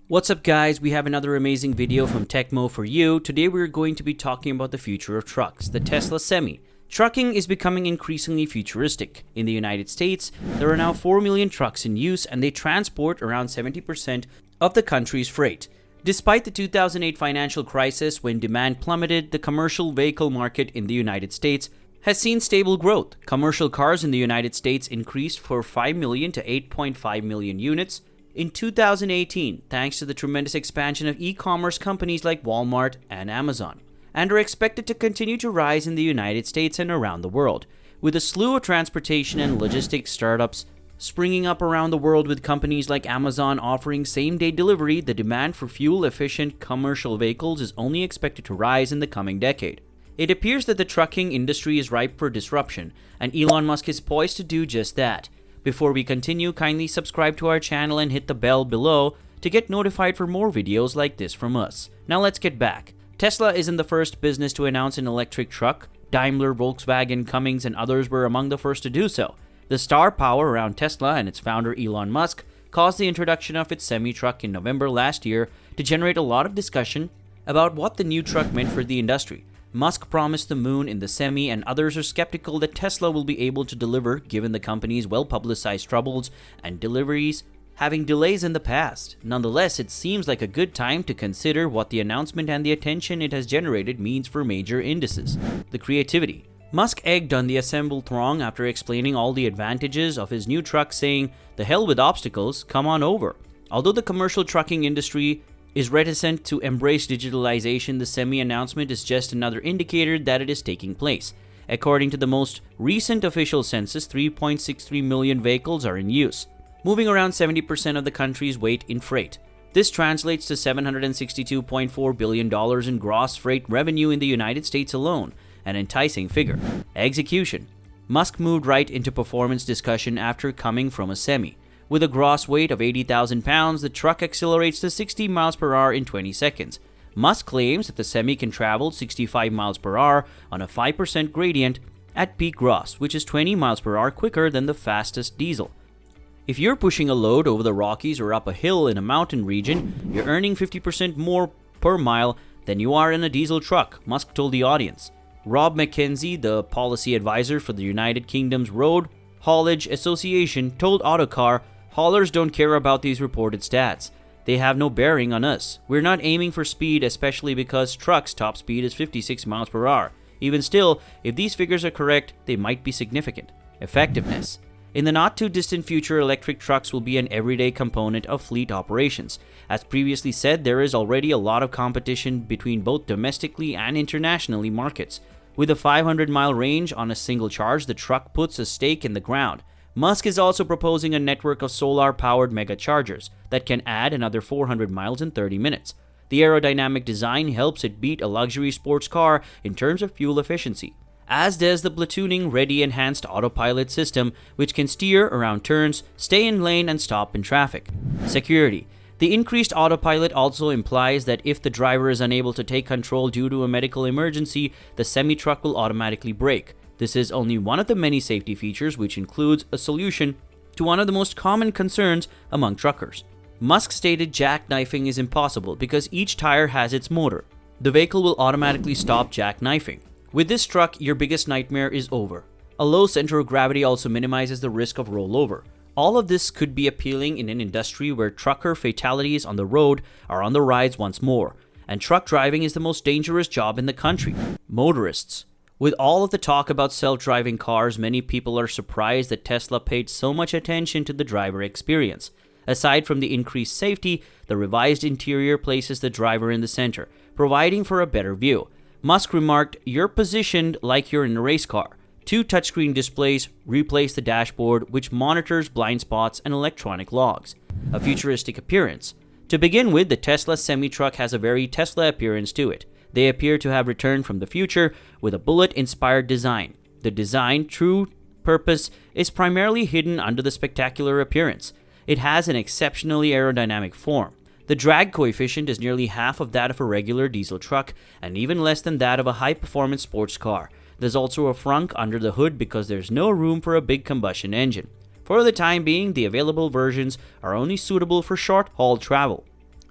What's up guys, we have another amazing video from Techmo for you. Today we're going to be talking about the future of trucks, the Tesla Semi. Trucking is becoming increasingly futuristic. In the United States, there are now 4 million trucks in use and they transport around 70% of the country's freight. Despite the 2008 financial crisis when demand plummeted, the commercial vehicle market in the United States has seen stable growth. Commercial cars in the United States increased from 5 million to 8.5 million units in 2018, thanks to the tremendous expansion of e-commerce companies like Walmart and Amazon, and are expected to continue to rise in the United States and around the world, with a slew of transportation and logistics startups springing up around the world with companies like Amazon offering same-day delivery. The demand for fuel-efficient commercial vehicles is only expected to rise in the coming decade. It appears that the trucking industry is ripe for disruption, and Elon Musk is poised to do just that. Before we continue, kindly subscribe to our channel and hit the bell below to get notified for more videos like this from us. Now let's get back. Tesla isn't the first business to announce an electric truck. Daimler, Volkswagen, Cummins, and others were among the first to do so. The star power around Tesla and its founder Elon Musk caused the introduction of its semi-truck in November last year to generate a lot of discussion about what the new truck meant for the industry. Musk promised the moon in the Semi, and others are skeptical that Tesla will be able to deliver given the company's well-publicized troubles and deliveries having delays in the past. Nonetheless, it seems like a good time to consider what the announcement and the attention it has generated means for major indices. The creativity. Musk egged on the assembled throng after explaining all the advantages of his new truck, saying, "The hell with obstacles, come on over." Although the commercial trucking industry is reticent to embrace digitalization, the Semi announcement is just another indicator that it is taking place. According to the most recent official census, 3.63 million vehicles are in use, moving around 70% of the country's weight in freight. This translates to $762.4 billion in gross freight revenue in the United States alone, an enticing figure. Execution. Musk moved right into performance discussion after coming from a Semi. With a gross weight of 80,000 pounds, the truck accelerates to 60 miles per hour in 20 seconds. Musk claims that the Semi can travel 65 miles per hour on a 5% gradient at peak gross, which is 20 miles per hour quicker than the fastest diesel. If you're pushing a load over the Rockies or up a hill in a mountain region, you're earning 50% more per mile than you are in a diesel truck, Musk told the audience. Rob McKenzie, the policy advisor for the United Kingdom's Road Haulage Association, told Autocar, "Haulers don't care about these reported stats. They have no bearing on us. We're not aiming for speed, especially because trucks' top speed is 56 miles per hour. Even still, if these figures are correct, they might be significant." Effectiveness. In the not-too-distant future, electric trucks will be an everyday component of fleet operations. As previously said, there is already a lot of competition between both domestically and internationally markets. With a 500-mile range on a single charge, the truck puts a stake in the ground. Musk is also proposing a network of solar-powered megachargers that can add another 400 miles in 30 minutes. The aerodynamic design helps it beat a luxury sports car in terms of fuel efficiency, as does the platooning-ready enhanced autopilot system, which can steer around turns, stay in lane, and stop in traffic. Security. The increased autopilot also implies that if the driver is unable to take control due to a medical emergency, the semi-truck will automatically brake. This is only one of the many safety features, which includes a solution to one of the most common concerns among truckers. Musk stated jackknifing is impossible because each tire has its motor. The vehicle will automatically stop jackknifing. With this truck, your biggest nightmare is over. A low center of gravity also minimizes the risk of rollover. All of this could be appealing in an industry where trucker fatalities on the road are on the rise once more, and truck driving is the most dangerous job in the country. Motorists. With all of the talk about self-driving cars, many people are surprised that Tesla paid so much attention to the driver experience. Aside from the increased safety, the revised interior places the driver in the center, providing for a better view. Musk remarked, "You're positioned like you're in a race car." 2 touchscreen displays replace the dashboard, which monitors blind spots and electronic logs. A futuristic appearance. To begin with, the Tesla semi-truck has a very Tesla appearance to it. They appear to have returned from the future with a bullet-inspired design. The design, true purpose, is primarily hidden under the spectacular appearance. It has an exceptionally aerodynamic form. The drag coefficient is nearly half of that of a regular diesel truck, and even less than that of a high-performance sports car. There's also a frunk under the hood because there's no room for a big combustion engine. For the time being, the available versions are only suitable for short-haul travel.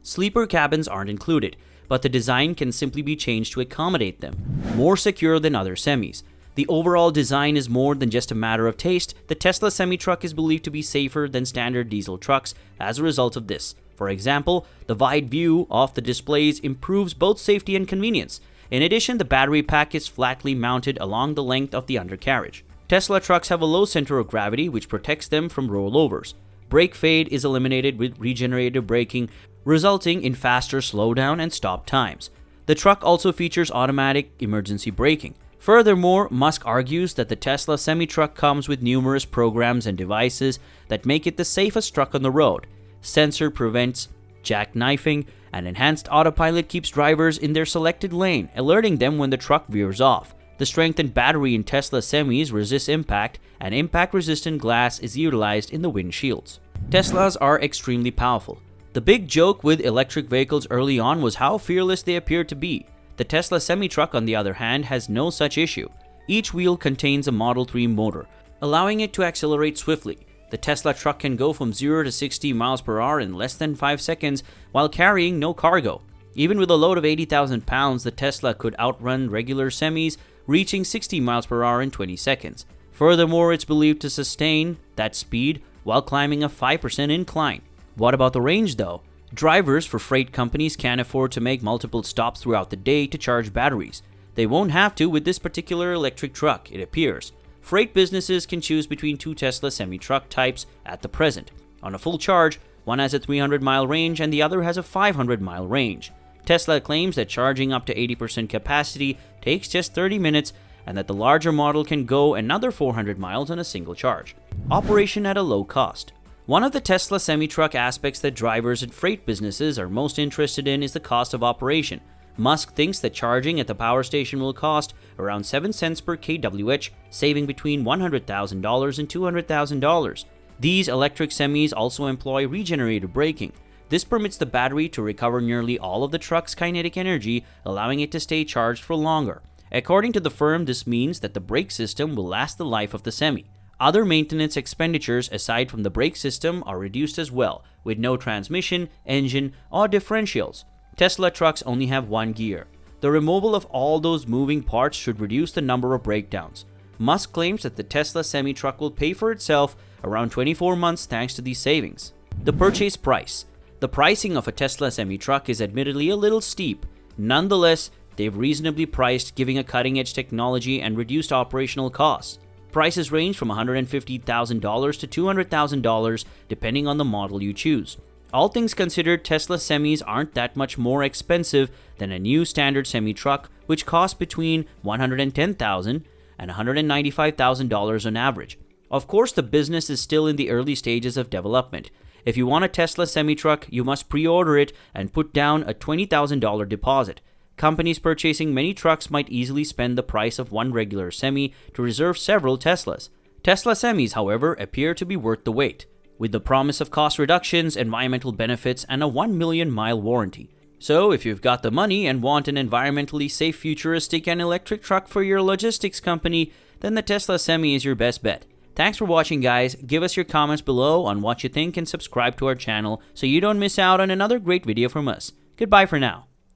Sleeper cabins aren't included, but the design can simply be changed to accommodate them. More secure than other semis. The overall design is more than just a matter of taste. The Tesla semi-truck is believed to be safer than standard diesel trucks as a result of this. For example, the wide view of the displays improves both safety and convenience. In addition, the battery pack is flatly mounted along the length of the undercarriage. Tesla trucks have a low center of gravity, which protects them from rollovers. Brake fade is eliminated with regenerative braking, resulting in faster slowdown and stop times. The truck also features automatic emergency braking. Furthermore, Musk argues that the Tesla semi-truck comes with numerous programs and devices that make it the safest truck on the road. Sensor prevents jackknifing, and enhanced autopilot keeps drivers in their selected lane, alerting them when the truck veers off. The strengthened battery in Tesla semis resists impact, and impact-resistant glass is utilized in the windshields. Teslas are extremely powerful. The big joke with electric vehicles early on was how fearless they appeared to be. The Tesla semi-truck, on the other hand, has no such issue. Each wheel contains a Model 3 motor, allowing it to accelerate swiftly. The Tesla truck can go from 0 to 60 miles per hour in less than 5 seconds while carrying no cargo. Even with a load of 80,000 pounds, the Tesla could outrun regular semis, reaching 60 miles per hour in 20 seconds. Furthermore, it's believed to sustain that speed while climbing a 5% incline. What about the range though? Drivers for freight companies can't afford to make multiple stops throughout the day to charge batteries. They won't have to with this particular electric truck, it appears. Freight businesses can choose between 2 Tesla semi-truck types at the present. On a full charge, one has a 300-mile range and the other has a 500-mile range. Tesla claims that charging up to 80% capacity takes just 30 minutes and that the larger model can go another 400 miles on a single charge. Operation at a low cost. One of the Tesla semi-truck aspects that drivers and freight businesses are most interested in is the cost of operation. Musk thinks that charging at the power station will cost around 7 cents per kWh, saving between $100,000 and $200,000. These electric semis also employ regenerative braking. This permits the battery to recover nearly all of the truck's kinetic energy, allowing it to stay charged for longer. According to the firm, this means that the brake system will last the life of the semi. Other maintenance expenditures aside from the brake system are reduced as well, with no transmission, engine, or differentials. Tesla trucks only have one gear. The removal of all those moving parts should reduce the number of breakdowns. Musk claims that the Tesla semi-truck will pay for itself around 24 months thanks to these savings. The purchase price. The pricing of a Tesla semi-truck is admittedly a little steep. Nonetheless, they've reasonably priced, giving a cutting-edge technology and reduced operational costs. Prices range from $150,000 to $200,000 depending on the model you choose. All things considered, Tesla semis aren't that much more expensive than a new standard semi-truck, which costs between $110,000 and $195,000 on average. Of course, the business is still in the early stages of development. If you want a Tesla semi-truck, you must pre-order it and put down a $20,000 deposit. Companies purchasing many trucks might easily spend the price of one regular semi to reserve several Teslas. Tesla semis, however, appear to be worth the wait, with the promise of cost reductions, environmental benefits, and a 1 million mile warranty. So, if you've got the money and want an environmentally safe, futuristic, and electric truck for your logistics company, then the Tesla Semi is your best bet. Thanks for watching, guys. Give us your comments below on what you think and subscribe to our channel so you don't miss out on another great video from us. Goodbye for now.